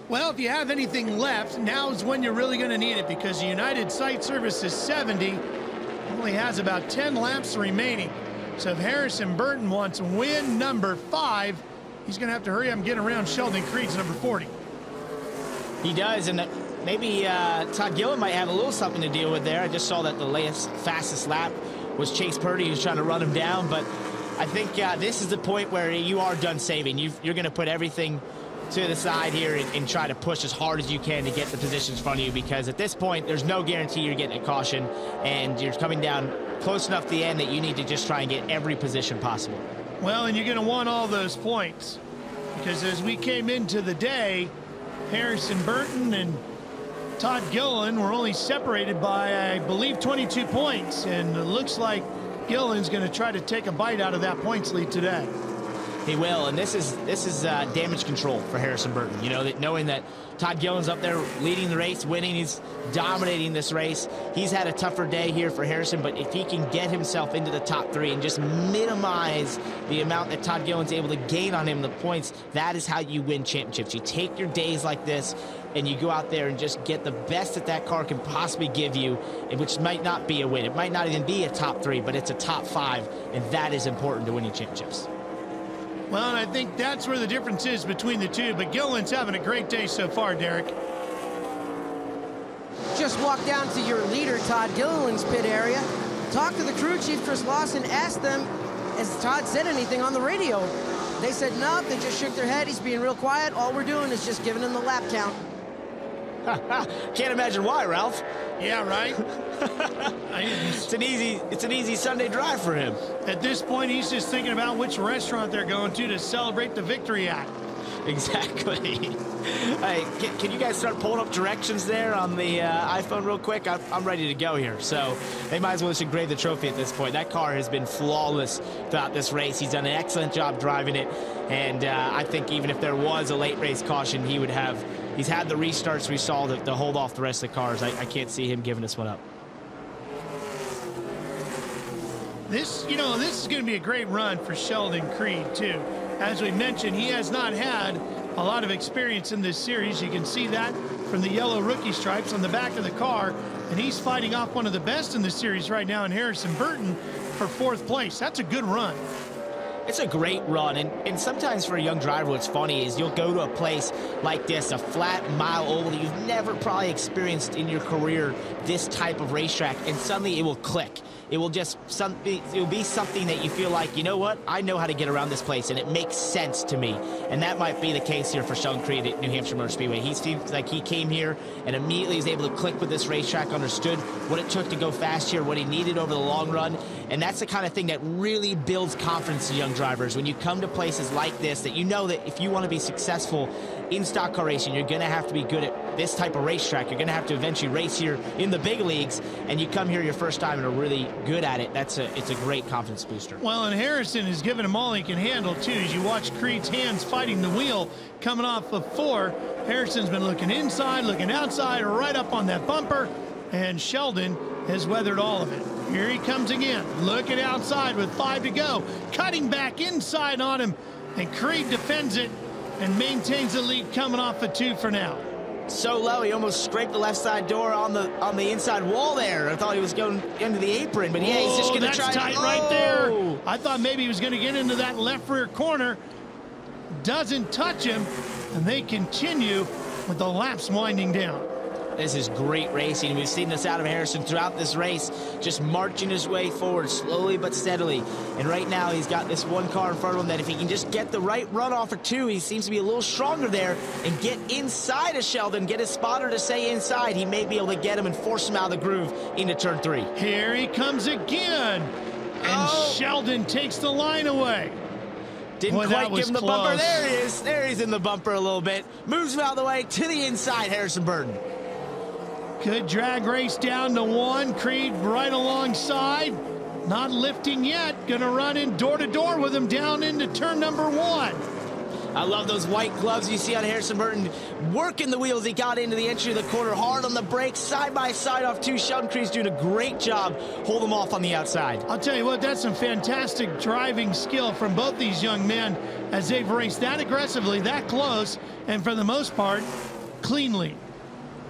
Well, if you have anything left, now's when you're really going to need it, because the United Site Service is 70, only has about 10 laps remaining. So if Harrison Burton wants win number 5, he's going to have to hurry up and get around Sheldon Creed's number 40. He does, and maybe Todd Gillen might have a little something to deal with there. I just saw that the fastest lap was Chase Purdy, who's trying to run him down. But I think this is the point where you are done saving. You're going to put everything to the side here and try to push as hard as you can to get the positions in front of you, because at this point, there's no guarantee you're getting a caution, and you're coming down close enough to the end that you need to just try and get every position possible. Well, and you're going to want all those points, because as we came into the day, Harrison Burton and Todd Gillen were only separated by, I believe, 22 points, and it looks like Gillen's going to try to take a bite out of that points lead today. He will, and this is damage control for Harrison Burton. You know, that knowing that Todd Gillen's up there leading the race, winning, he's dominating this race. He's had a tougher day here for Harrison, but if he can get himself into the top 3 and just minimize the amount that Todd Gillen's able to gain on him, the points, that is how you win championships. You take your days like this and you go out there and just get the best that car can possibly give you, which might not be a win. It might not even be a top 3, but it's a top 5, and that is important to winning championships. Well, and I think that's where the difference is between the two, but Gillen's having a great day so far, Derek. Just walk down to your leader, Todd Gillen's pit area. Talk to the crew chief, Chris Lawson, ask them, has Todd said anything on the radio? They said no, they just shook their head. He's being real quiet. All we're doing is just giving him the lap count. Can't imagine why, Ralph. Yeah, right? It's an easy Sunday drive for him. At this point, he's just thinking about which restaurant they're going to celebrate the victory at. Exactly. Hey, can you guys start pulling up directions there on the iPhone real quick? I'm ready to go here. So they might as well just engrave the trophy at this point. That car has been flawless throughout this race. He's done an excellent job driving it. And I think even if there was a late race caution, he's had the restarts we saw to hold off the rest of the cars. I can't see him giving this one up. This is going to be a great run for Sheldon Creed, too. As we mentioned, he has not had a lot of experience in this series. You can see that from the yellow rookie stripes on the back of the car. And he's fighting off one of the best in the series right now in Harrison Burton for 4th place. That's a good run. It's a great run, and sometimes for a young driver, what's funny is you'll go to a place like this, a flat mile oval that you've never probably experienced in your career, this type of racetrack, and suddenly it will click. It will be something that you feel like, you know what, I know how to get around this place, and it makes sense to me. And that might be the case here for Sheldon Creed at New Hampshire Motor Speedway. He seems like he came here and immediately was able to click with this racetrack, understood what it took to go fast here, what he needed over the long run, and that's the kind of thing that really builds confidence in young drivers. When you come to places like this, that you know that if you want to be successful in stock car racing, you're going to have to be good at this type of racetrack. You're going to have to eventually race here in the big leagues, and you come here your first time and are really good at it. It's a great confidence booster. Well, and Harrison is giving him all he can handle, too. As you watch Creed's hands fighting the wheel coming off of 4, Harrison's been looking inside, looking outside, right up on that bumper, and Sheldon has weathered all of it. Here he comes again, looking outside with 5 to go, cutting back inside on him, and Creed defends it and maintains the lead coming off of 2 for now. So low, he almost scraped the left side door on the inside wall there. I thought he was going into the apron, but yeah, he's just going to try. That's tight right there. I thought maybe he was going to get into that left rear corner. Doesn't touch him, and they continue with the laps winding down. This is great racing. We've seen this out of Harrison throughout this race, just marching his way forward slowly but steadily. And right now he's got this one car in front of him that if he can just get the right runoff or 2, he seems to be a little stronger there, and get inside of Sheldon, get his spotter to stay inside, he may be able to get him and force him out of the groove into turn 3. Here he comes again, and Sheldon takes the line away. Didn't quite give him the bumper. There he is. There he's in the bumper a little bit. Moves him out of the way to the inside, Harrison Burton. Good drag race down to 1. Creed right alongside. Not lifting yet. Going to run in door-to-door with him down into turn number 1. I love those white gloves you see on Harrison Burton. Working the wheels. He got into the entry of the corner. Hard on the brakes. Side by side off 2. Sheldon Creed's doing a great job. Hold him off on the outside. I'll tell you what, that's some fantastic driving skill from both these young men as they've raced that aggressively, that close, and for the most part, cleanly.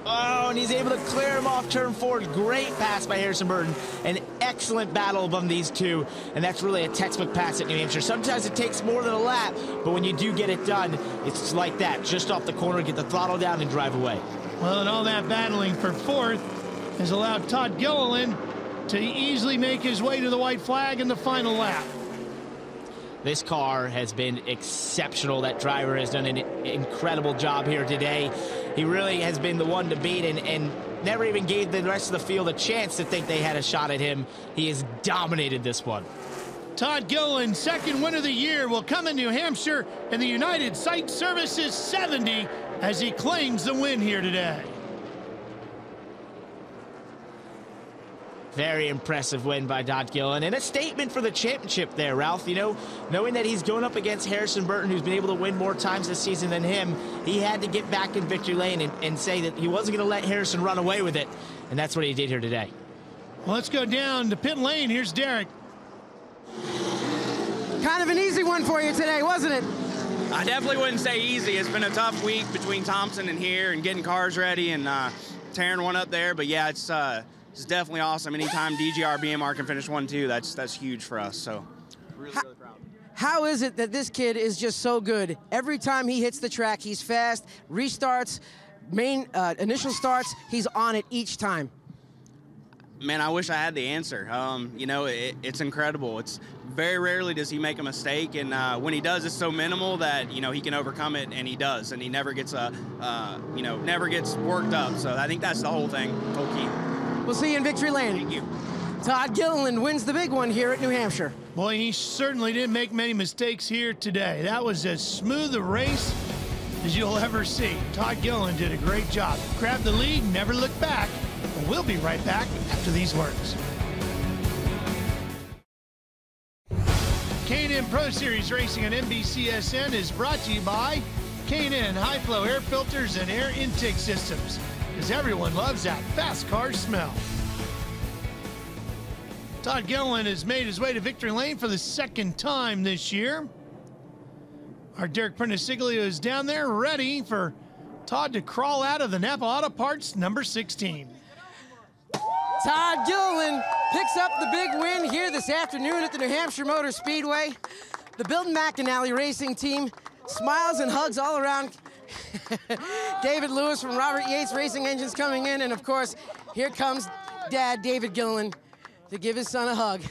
Oh, and he's able to clear him off turn 4. Great pass by Harrison Burton. An excellent battle among these two, and that's really a textbook pass at New Hampshire. Sometimes it takes more than a lap, but when you do get it done, it's like that. Just off the corner, get the throttle down and drive away. Well, and all that battling for 4th has allowed Todd Gilliland to easily make his way to the white flag in the final lap. This car has been exceptional. That driver has done an incredible job here today. He really has been the one to beat and never even gave the rest of the field a chance to think they had a shot at him. He has dominated this one. Todd Gilliland, second win of the year, will come in New Hampshire in the United Site Services 70 as he claims the win here today. Very impressive win by Todd Gilliland, and a statement for the championship there, Ralph. You know, knowing that he's going up against Harrison Burton, who's been able to win more times this season than him, he had to get back in victory lane and say that he wasn't going to let Harrison run away with it, and that's what he did here today. Well, let's go down to pit lane. Here's Derek. Kind of an easy one for you today, wasn't it? I definitely wouldn't say easy. It's been a tough week between Thompson and here and getting cars ready and tearing one up there, but yeah, it's definitely awesome. Anytime DGR, BMR can finish 1-2, that's huge for us. So really proud. How is it that this kid is just so good? Every time he hits the track, he's fast, restarts, initial starts, he's on it each time. Man, I wish I had the answer. You know, it's incredible. It's very rarely does he make a mistake, and when he does, it's so minimal that, you know, he can overcome it, and he does, and he never gets never gets worked up. So I think that's the whole thing, whole key. We'll see you in victory lane. Thank you. Todd Gilliland wins the big one here at New Hampshire. Boy, he certainly didn't make many mistakes here today. That was as smooth a race as you'll ever see. Todd Gilliland did a great job. Grabbed the lead, never looked back. We'll be right back after these words. K&N Pro Series racing on NBCSN is brought to you by K&N High Flow Air Filters and Air Intake Systems, because everyone loves that fast car smell. Todd Gilliland has made his way to victory lane for the second time this year. Our Derek Prentice-Siglio is down there ready for Todd to crawl out of the Napa Auto Parts number 16. Todd Gilliland picks up the big win here this afternoon at the New Hampshire Motor Speedway. The Bill McAnally Racing Team smiles and hugs all around. David Lewis from Robert Yates Racing Engines coming in, and of course, here comes Dad, David Gilliland, to give his son a hug.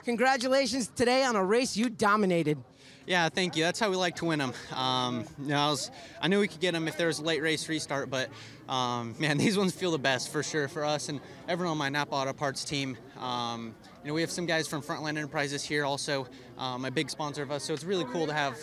Congratulations today on a race you dominated. Yeah, thank you. That's how we like to win them. You know, I knew we could get them if there was a late race restart, but man, these ones feel the best for sure for us and everyone on my Napa Auto Parts team. You know, we have some guys from Frontline Enterprises here also, a big sponsor of us, so it's really cool to have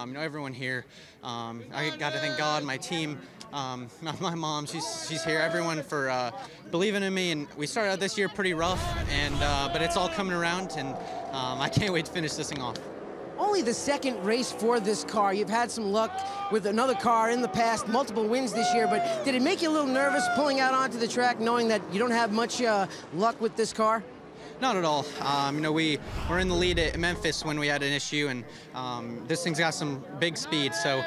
you know, everyone here. I got to thank God, my team, my mom, she's here, everyone for believing in me. And we started out this year pretty rough, and but it's all coming around, and I can't wait to finish this thing off. Only the second race for this car. You've had some luck with another car in the past, multiple wins this year, but did it make you a little nervous pulling out onto the track knowing that you don't have much luck with this car? Not at all. You know, we were in the lead at Memphis when we had an issue, and this thing's got some big speed. So,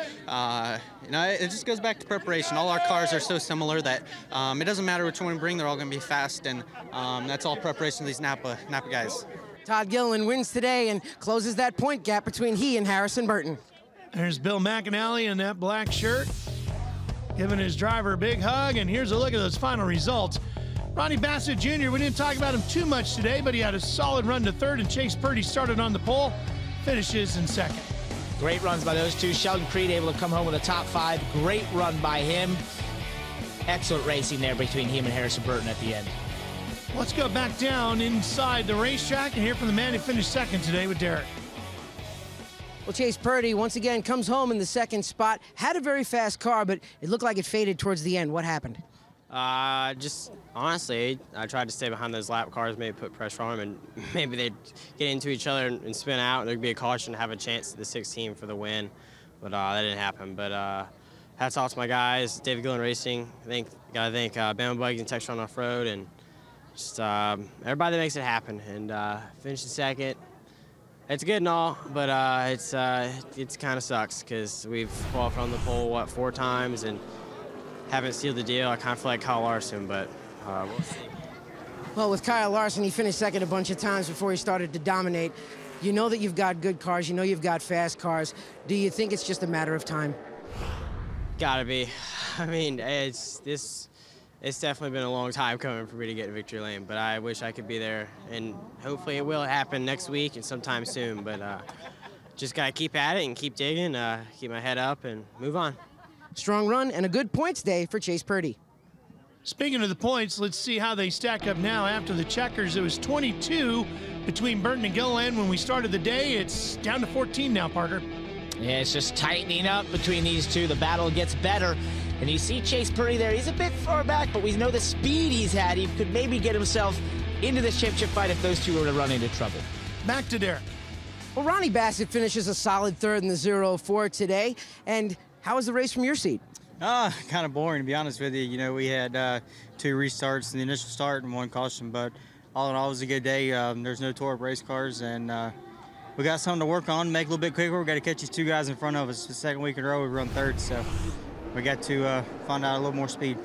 you know, it just goes back to preparation. All our cars are so similar that it doesn't matter which one we bring; they're all going to be fast, and that's all preparation of these Napa guys. Todd Gilliland wins today and closes that point gap between he and Harrison Burton. There's Bill McAnally in that black shirt, giving his driver a big hug, and here's a look at those final results. Ronnie Bassett Jr., we didn't talk about him too much today, but he had a solid run to third, and Chase Purdy started on the pole, finishes in second. Great runs by those two. Sheldon Creed able to come home with a top 5. Great run by him. Excellent racing there between him and Harrison Burton at the end. Let's go back down inside the racetrack and hear from the man who finished second today with Derek. Well, Chase Purdy, once again, comes home in the second spot. Had a very fast car, but it looked like it faded towards the end. What happened? Just honestly, I tried to stay behind those lap cars, maybe put pressure on them, and maybe they'd get into each other and spin out, and there'd be a caution to have a chance at the 16 for the win. But that didn't happen. But hats off to my guys, David Gilliland Racing. Gotta thank Bama Buggy and Textron Off-Road, and just everybody that makes it happen. And finishing second, it's good and all, but it kind of sucks because we've qualified on the pole, 4 times, and haven't sealed the deal. I kind of feel like Kyle Larson, but we'll see. Well, with Kyle Larson, he finished second a bunch of times before he started to dominate. You know that you've got good cars. You know you've got fast cars. Do you think it's just a matter of time? Gotta be. I mean, it's definitely been a long time coming for me to get in victory lane, but I wish I could be there, and hopefully it will happen next week and sometime soon. But just gotta keep at it and keep digging, keep my head up, and move on. Strong run and a good points day for Chase Purdy. Speaking of the points, let's see how they stack up now after the checkers. It was 22 between Burton and Gilliland when we started the day. It's down to 14 now, Parker. Yeah, it's just tightening up between these two. The battle gets better. And you see Chase Purdy there. He's a bit far back, but we know the speed he's had. He could maybe get himself into the championship fight if those two were to run into trouble. Back to Derek. Well, Ronnie Bassett finishes a solid third in the 0-4 today. And how was the race from your seat? Kind of boring, to be honest with you. You know, we had 2 restarts in the initial start and 1 caution, but all in all, it was a good day. There's no tore-up race cars, and we got something to work on, make it a little bit quicker. We got to catch these 2 guys in front of us. The second week in a row, we run third, so we got to find out a little more speed.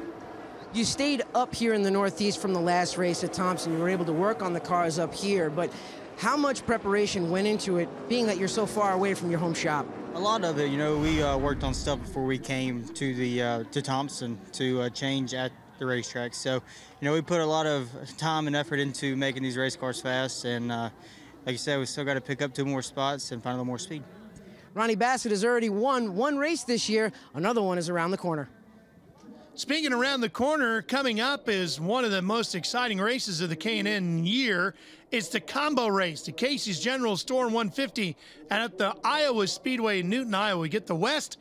You stayed up here in the Northeast from the last race at Thompson. You were able to work on the cars up here, but how much preparation went into it, being that you're so far away from your home shop? A lot of it, you know, we worked on stuff before we came to the to Thompson to change at the racetrack. So, you know, we put a lot of time and effort into making these race cars fast, and like you said, we still got to pick up 2 more spots and find a little more speed. Ronnie Bassett has already won 1 race this year. Another one is around the corner. Speaking around the corner, coming up is one of the most exciting races of the K&N year. It's the combo race, the Casey's General Store 150, and at the Iowa Speedway in Newton, Iowa. We get the West